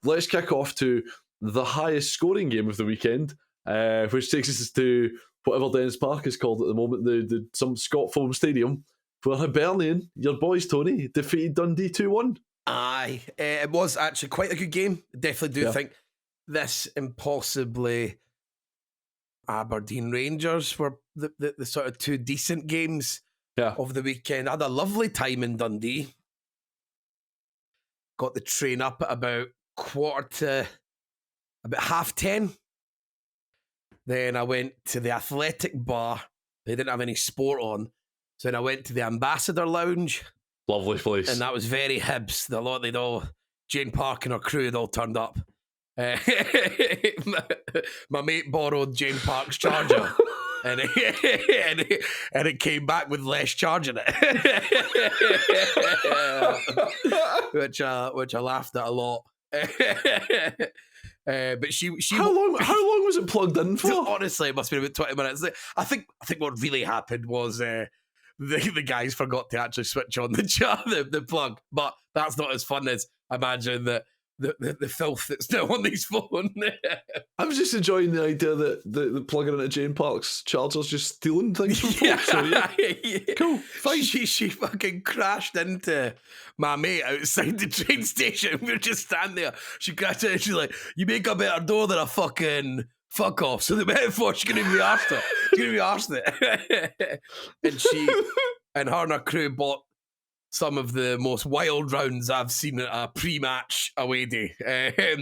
let's kick off to the highest scoring game of the weekend, which takes us to whatever Dennis Park is called at the moment, some Scott Foam Stadium, where Hibernian, your boys Tony, defeated Dundee 2-1. Aye, it was actually quite a good game. Definitely do think this impossibly Aberdeen Rangers were the sort of two decent games of the weekend. I had a lovely time in Dundee. Got the train up at about 10:30. Then I went to the Athletic Bar. They didn't have any sport on. So then I went to the Ambassador Lounge. Lovely place. And that was very Hibs. Jane Park and her crew had all turned up. My mate borrowed Jane Park's charger. And it came back with less charge in it, which I laughed at a lot. But she how long was it plugged in for? Honestly, it must have been about 20 minutes. I think what really happened was the guys forgot to actually switch on the plug. But that's not as fun as imagine that. The filth that's now on these phones. I was just enjoying the idea that the plugging into Jane Park's charger's just stealing things from folks. So cool, fine. She fucking crashed into my mate outside the train station. We were just standing there. She crashed in and she's like, "You make a better door than a fucking fuck off." So the metaphor, she's going to be arsed it. She's going to be arsed it. And her and her crew bought some of the most wild rounds I've seen at a pre-match away day.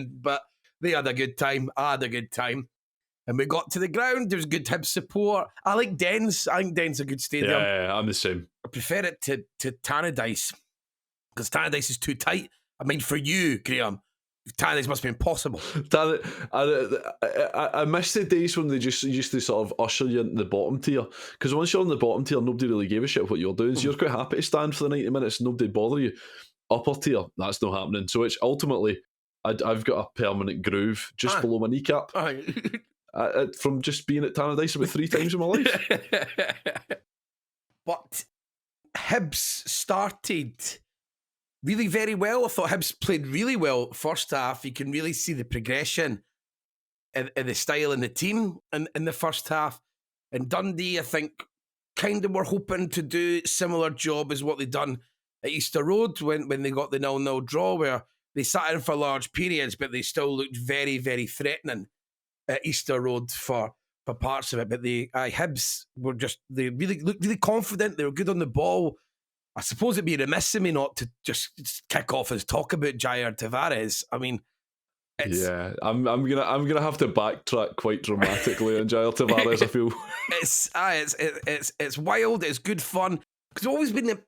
But they had a good time. I had a good time. And we got to the ground. There was good Hibs support. I like Dens. I think Dens is a good stadium. Yeah, I'm the same. I prefer it to Tannadice because Tannadice is too tight. I mean, for you, Graeme, Tannadice must be impossible. I miss the days when they just used to sort of usher you into the bottom tier, because once you're on the bottom tier, nobody really gave a shit what you're doing, so you're quite happy to stand for the 90 minutes and nobody bother you. Upper tier, that's not happening. So it's ultimately I've got a permanent groove just below my kneecap from just being at Tannadice about 3 times in my life. But Hibs started really very well. I thought Hibs played really well first half. You can really see the progression in the style in the team in the first half. And Dundee, I think, kind of were hoping to do similar job as what they'd done at Easter Road when they got the 0-0 draw, where they sat in for large periods, but they still looked very, very threatening at Easter Road for parts of it. But the Hibs they really looked really confident. They were good on the ball. I suppose it'd be remiss of me not to just kick off and talk about Jair Tavares. I mean, I'm gonna have to backtrack quite dramatically on Jair Tavares. I feel it's wild. It's good fun because it's always been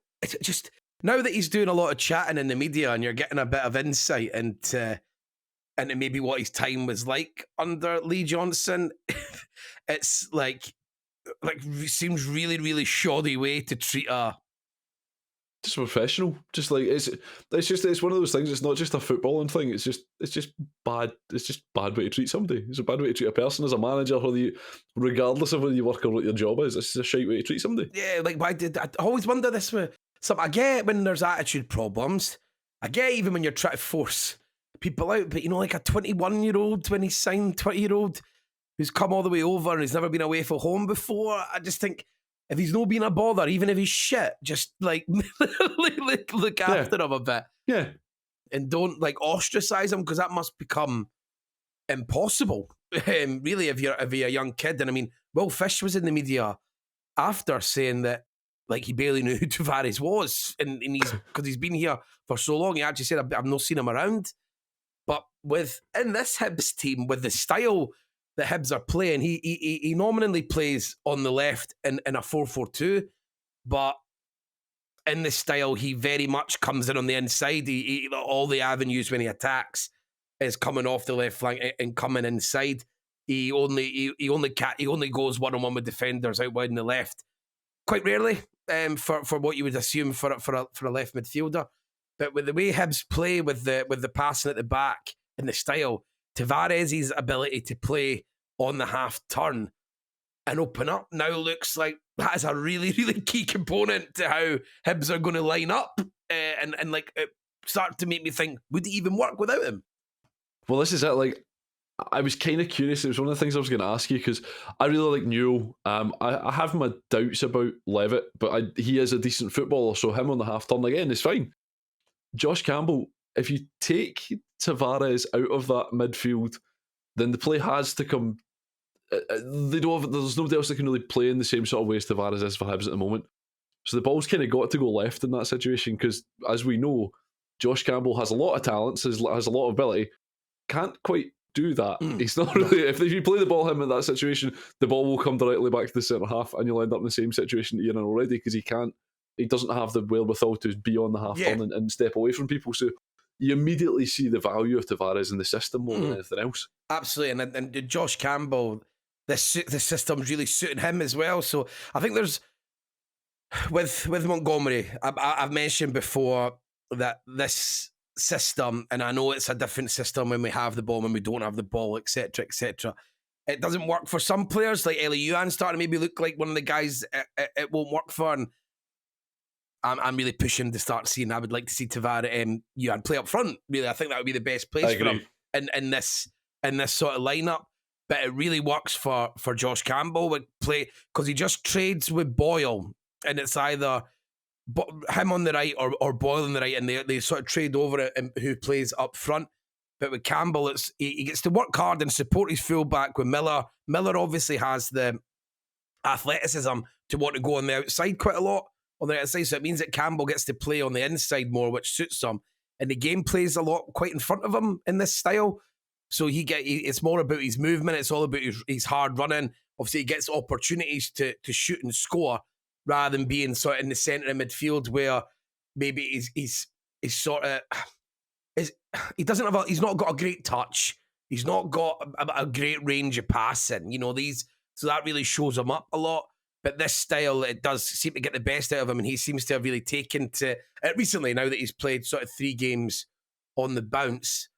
just now that he's doing a lot of chatting in the media and you're getting a bit of insight into maybe what his time was like under Lee Johnson. It's like seems really, really shoddy way to treat just professional. Just like it's one of those things. It's not just a footballing thing. It's just bad. It's just bad way to treat somebody. It's a bad way to treat a person as a manager, regardless of whether you work or what your job is. It's a shite way to treat somebody. Yeah, like I always wonder this with some. I get when there's attitude problems. I get even when you're trying to force people out. But like a 21-year-old when he signed 20-year-old who's come all the way over and he's never been away from home before. I just think, if he's not being a bother, even if he's shit, just like look after him a bit. Yeah. And don't ostracize him, because that must become impossipossible. Really, if you're a young kid. And I mean, Will Fish was in the media after saying that he barely knew who Tavares was. And because he's been here for so long, he actually said, I've not seen him around. But in this Hibs team, with the style the Hibs are playing, he nominally plays on the left in a 4-4-2, but in the style he very much comes in on the inside. He all the avenues when he attacks is coming off the left flank and coming inside. He only goes one-on-one with defenders out wide on the left, quite rarely, for what you would assume for a left midfielder. But with the way Hibs play with the passing at the back and the style, Tavares' ability to play on the half turn and open up now looks like that is a really, really key component to how Hibs are going to line up, and it start to make me think, would it even work without him? Well, this is it. Like, I was kind of curious. It was one of the things I was going to ask you because I really like Newell. I have my doubts about Levitt, but he is a decent footballer, so him on the half turn again is fine. Josh Campbell, if you take Tavares out of that midfield, then the play has to come. There's nobody else that can really play in the same sort of way as Tavares is for Hibs at the moment. So the ball's kind of got to go left in that situation because, as we know, Josh Campbell has a lot of talents, has a lot of ability, can't quite do that. He's not really. If you play the ball him in that situation, the ball will come directly back to the centre half, and you'll end up in the same situation that you're in already because he doesn't have the wherewithal to be on the half turn and step away from people. So you immediately see the value of Tavares in the system more than anything else. Absolutely, and Josh Campbell, the system's really suiting him as well. So I think there's with Montgomery, I've mentioned before that this system, and I know it's a different system when we have the ball, when we don't have the ball, etc., etc. It doesn't work for some players, like Eli Yuan starting to maybe look like one of the guys it won't work for, and I'm really pushing to start seeing. I would like to see Tavares Yuan play up front. Really, I think that would be the best place for him in this sort of lineup. But it really works for Josh Campbell would play because he just trades with Boyle, and it's either him on the right or Boyle on the right, and they sort of trade over it and who plays up front. But with Campbell, he gets to work hard and support his fullback with Miller. Miller obviously has the athleticism to want to go on the outside quite a lot on the outside, so it means that Campbell gets to play on the inside more, which suits him. And the game plays a lot quite in front of him in this style. So it's more about his movement. It's all about his hard running. Obviously, he gets opportunities to shoot and score rather than being sort of in the centre of midfield where maybe he's sort of he's not got a great touch. He's not got a great range of passing. So that really shows him up a lot. But this style, it does seem to get the best out of him, and he seems to have really taken to it recently. Now that he's played sort of 3 games on the bounce.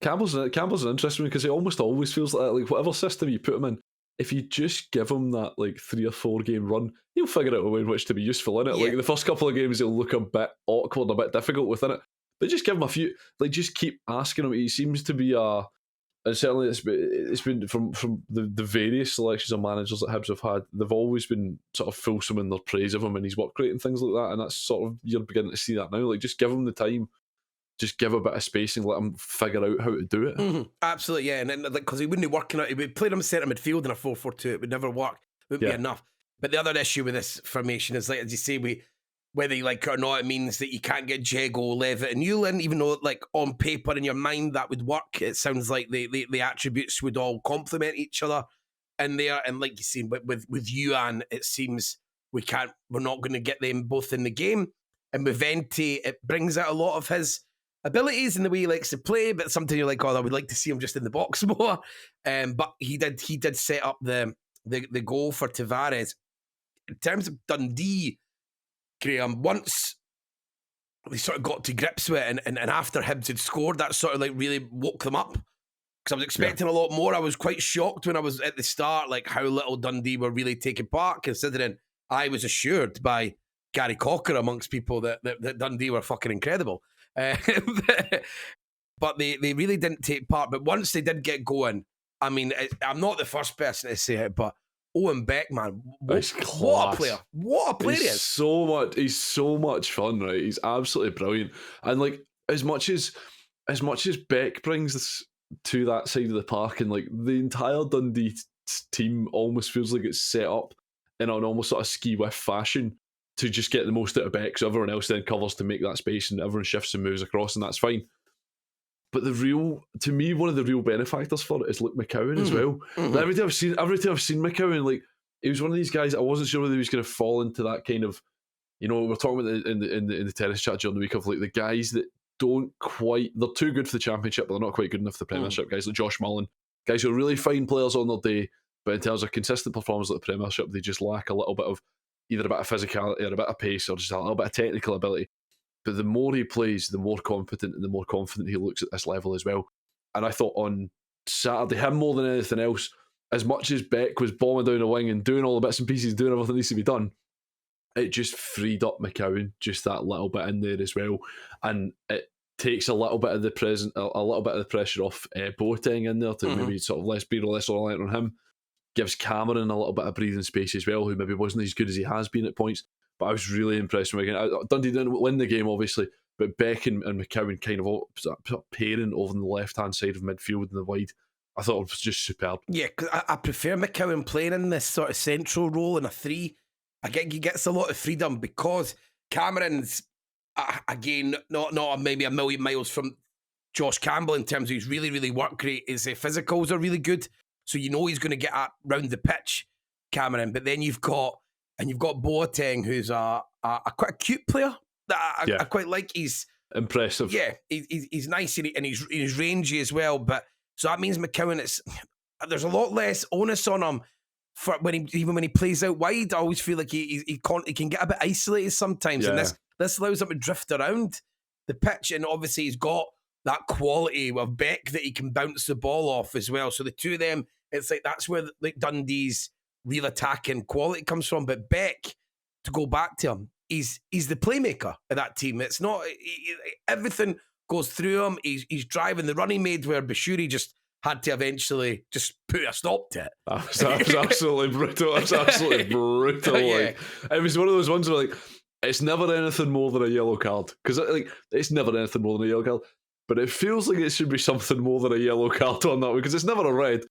Campbell's an interesting one because it almost always feels like whatever system you put him in, if you just give him that like 3 or 4 game run, he'll figure out a way in which to be useful in it. Yeah. Like the first couple of games, he'll look a bit awkward, a bit difficult within it, but just give him a few. Like just keep asking him. He seems to be and certainly it's been from the various selections of managers that Hibs have had, they've always been sort of fulsome in their praise of him and his work rate and things like that. And that's sort of, you're beginning to see that now. Like just give him the time. Just give a bit of space and let him figure out how to do it. Mm-hmm. Absolutely, yeah. And because he wouldn't be working out, he would play him centre midfield in a 4-4-2. It would never work. It wouldn't be enough. But the other issue with this formation is, like as you say, whether you like it or not, it means that you can't get Jago, Levitt, and Newland, even though like on paper in your mind that would work. It sounds like the attributes would all complement each other in there. And like you see with Yuan, it seems we're not going to get them both in the game. And with Venti, it brings out a lot of his abilities and the way he likes to play, but sometimes you're like, I would like to see him just in the box more. But he did set up the goal for Tavares. In terms of Dundee, Graeme, once they sort of got to grips with it and after Hibs had scored, that sort of like really woke them up. Because I was expecting a lot more. I was quite shocked when I was at the start, like how little Dundee were really taking part, considering I was assured by Gary Cocker amongst people that Dundee were fucking incredible. But they really didn't take part. But once they did get going, I mean, I'm not the first person to say it, but Owen Beck, man, what a player! What a player he is! He's so much fun, right? He's absolutely brilliant. And like as much as Beck brings this to that side of the park, and like the entire Dundee team almost feels like it's set up in an almost sort of ski whiff fashion to just get the most out of Beck, so everyone else then covers to make that space and everyone shifts and moves across, and that's fine. But to me, one of the real benefactors for it is Luke McCowan as well. Mm-hmm. Every time I've seen McCowan, like he was one of these guys. I wasn't sure whether he was going to fall into that kind of, we're talking about in the tennis chat during the week of like the guys that don't quite, they're too good for the championship, but they're not quite good enough for the Premiership. Guys like Josh Mullen, guys who are really fine players on their day, but in terms of consistent performance at the Premiership, they just lack a little bit of either a bit of physicality or a bit of pace or just a little bit of technical ability. But the more he plays, the more competent and the more confident he looks at this level as well. And I thought on Saturday, him more than anything else, as much as Beck was bombing down the wing and doing all the bits and pieces, doing everything that needs to be done, it just freed up McCowan just that little bit in there as well. And it takes a little bit of the pressure off Boateng in there to maybe sort of less reliant on him. Gives Cameron a little bit of breathing space as well, who maybe wasn't as good as he has been at points. But I was really impressed with him. Dundee didn't win the game, obviously, but Beck and McCowan kind of all pairing over on the left-hand side of midfield and the wide. I thought it was just superb. Yeah, because I prefer McCowan playing in this sort of central role in a 3. I think he gets a lot of freedom because Cameron's, again, not maybe a million miles from Josh Campbell in terms of his really, really work rate. His physicals are really good. So you know he's going to get round the pitch, Cameron. But then you've got Boateng, who's a quite a cute player that I quite like. He's impressive. Yeah, he's nice and he's rangy as well. But so that means McCowan, there's a lot less onus on him for even when he plays out wide. I always feel like he can get a bit isolated sometimes, and this allows him to drift around the pitch. And obviously he's got that quality of Beck that he can bounce the ball off as well. So the two of them, it's like that's where like Dundee's real attacking quality comes from. But Beck, to go back to him, he's the playmaker of that team. It's not everything goes through him. He's driving the run he made where Bashiri just had to eventually just put a stop to it. That was absolutely brutal. It was absolutely brutal. Like, it was one of those ones where like it's never anything more than a yellow card, because like it's never anything more than a yellow card. But it feels like it should be something more than a yellow card on that one, because it's never a red.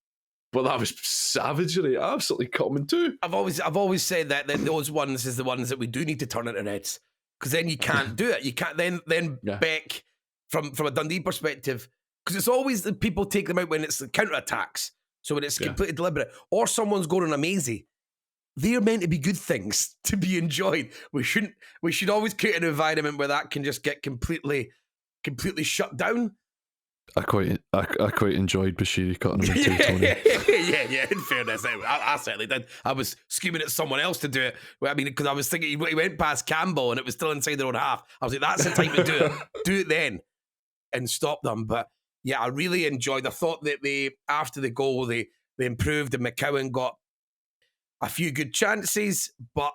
But that was savagery, absolutely common too. I've always said that those ones is the ones that we do need to turn into reds, because then you can't do it. You can't then Beck from a Dundee perspective, because it's always the people take them out when it's the counter attacks. So when it's completely deliberate, or someone's going on a mazy. They're meant to be good things to be enjoyed. We should always create an environment where that can just get completely shut down. I quite enjoyed Bashiri cutting him in two, Tony. yeah. In fairness, I certainly did. I was screaming at someone else to do it. I mean, because I was thinking he went past Campbell and it was still inside their own half. I was like, that's the time to do it. Do it then and stop them. But yeah, I really enjoyed. I thought that after the goal they improved and McCowan got a few good chances. But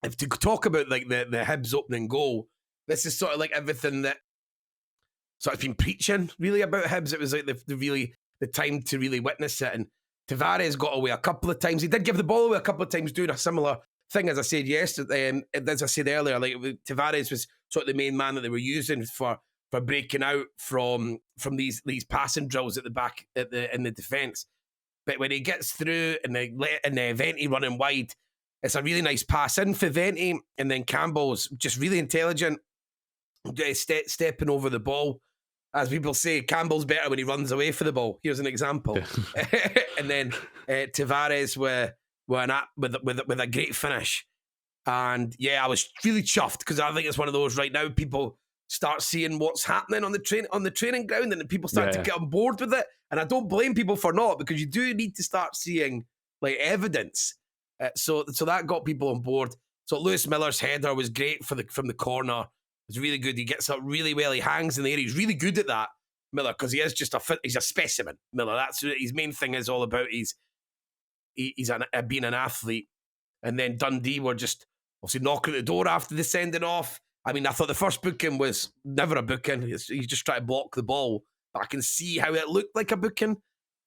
if to talk about like the Hibs opening goal, this is sort of like everything that. So I've been preaching really about Hibs. It was like the time to really witness it. And Tavares got away a couple of times. He did give the ball away a couple of times, doing a similar thing as I said yesterday. As I said earlier, like Tavares was sort of the main man that they were using for breaking out from these passing drills at the back in the defence. But when he gets through and Venti running wide, it's a really nice pass in for Venti, and then Campbell's just really intelligent, stepping over the ball. As people say, Campbell's better when he runs away for the ball. Here's an example. And then Tavares with a great finish. And yeah, I was really chuffed, because I think it's one of those right now people start seeing what's happening on the training ground, and then people start to get on board with it. And I don't blame people for not, because you do need to start seeing like evidence. So that got people on board. So Lewis Miller's header was great from the corner. It's really good. He gets up really well. He hangs in the air. He's really good at that, Miller, because he is just he's a specimen. Miller, that's what his main thing is all about. He's being an athlete. And then Dundee were just obviously knocking at the door after the sending off. I mean, I thought the first booking was never a booking. He's just trying to block the ball. But I can see how it looked like a booking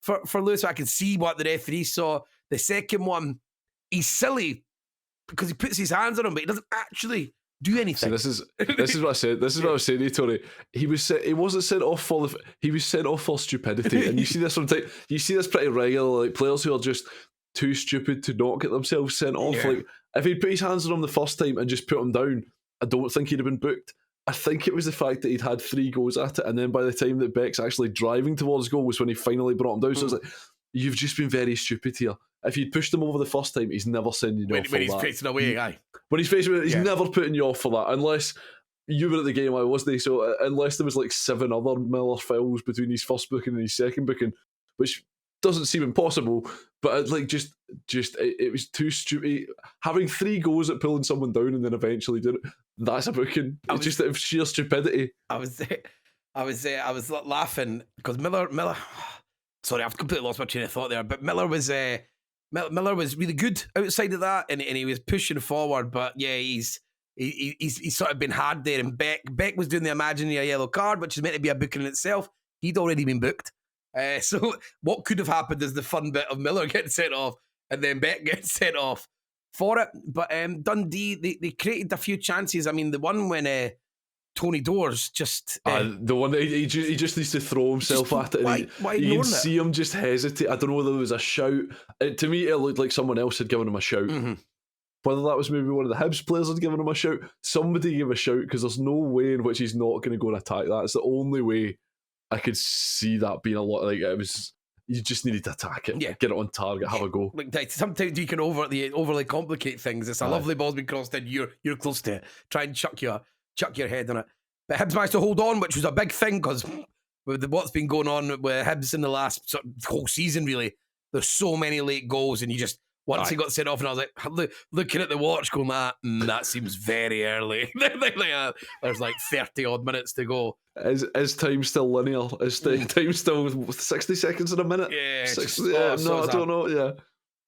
for Lewis. I can see what the referee saw. The second one, he's silly because he puts his hands on him, but he doesn't actually do anything. See, this is what I said. This is what I was saying to you, Tony. He wasn't sent off he was sent off for stupidity. And you see this sometimes. You see this pretty regular, like players who are just too stupid to not get themselves sent off. Yeah. Like if he'd put his hands on him the first time and just put him down, I don't think he'd have been booked. I think it was the fact that he'd had 3 goes at it, and then by the time that Beck's actually driving towards goal was when he finally brought him down. So it's like, you've just been very stupid here. If you'd pushed him over the first time, he's never sending you off for that. When he's facing away, aye. When he's facing away, he's never putting you off for that, unless you were at the game, I wasn't. So unless there was like 7 other Miller fouls between his first booking and his second booking, which doesn't seem impossible, but like just it was too stupid. Having 3 goes at pulling someone down and then eventually did it, that's a booking. It's just that sheer stupidity. I was laughing because Miller. Sorry, I've completely lost my train of thought there. But Miller was really good outside of that, and he was pushing forward. But yeah, he's he's sort of been hard there. And Beck was doing the imaginary yellow card, which is meant to be a booking in itself. He'd already been booked. So what could have happened is the fun bit of Miller getting sent off and then Beck getting sent off for it. But Dundee, they created a few chances. I mean, the one when Tony Doors just... the one that he just needs to throw himself at it. Why you can it? see him just hesitate. I don't know whether there was a shout. To me, it looked like someone else had given him a shout. Mm-hmm. Whether that was maybe one of the Hibs players had given him a shout. Somebody gave a shout because there's no way in which he's not going to go and attack that. It's the only way I could see that being a lot. Like, it was... You just needed to attack it, get it on target, have a go. Like, sometimes you can overly complicate things. It's a lovely ball's been crossed in. You're close to it. Try and chuck your head on it. But Hibs managed to hold on, which was a big thing because with what's been going on with Hibs in the last whole season, really, there's so many late goals, and you just once he got sent off, and I was like looking at the watch, going, that seems very early. There's like 30 odd minutes to go. Is time still linear? Is time still 60 seconds in a minute? Yeah, 60, I don't know. Yeah,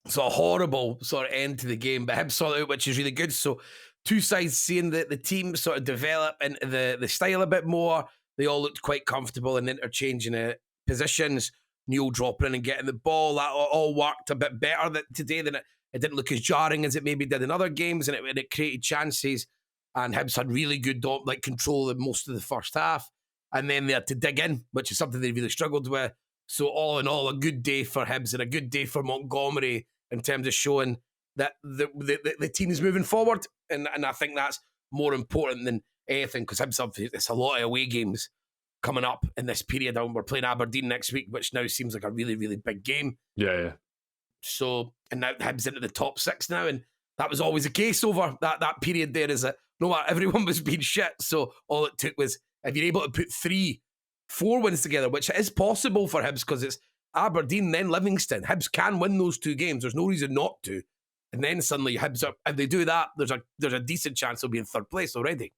it's a horrible sort of end to the game, but Hibs saw it out, which is really good. So two sides seeing the team sort of develop into the style a bit more. They all looked quite comfortable in interchanging positions. Neil dropping in and getting the ball, that all worked a bit better today than it didn't look as jarring as it maybe did in other games, and it created chances. And Hibs had really good control of most of the first half, and then they had to dig in, which is something they really struggled with. So all in all, a good day for Hibs and a good day for Montgomery in terms of showing that the team is moving forward, and I think that's more important than anything, because Hibs, it's a lot of away games coming up in this period. We're playing Aberdeen next week, which now seems like a really, really big game. Yeah. So, and now Hibs into the top 6 now, and that was always the case over that period there, is that no matter, everyone was being shit. So all it took was, if you're able to put 3-4 wins together, which is possible for Hibs because it's Aberdeen, then Livingston. Hibs can win those 2 games. There's no reason not to. And then suddenly Hibs if they do that, there's a decent chance they'll be in 3rd place already.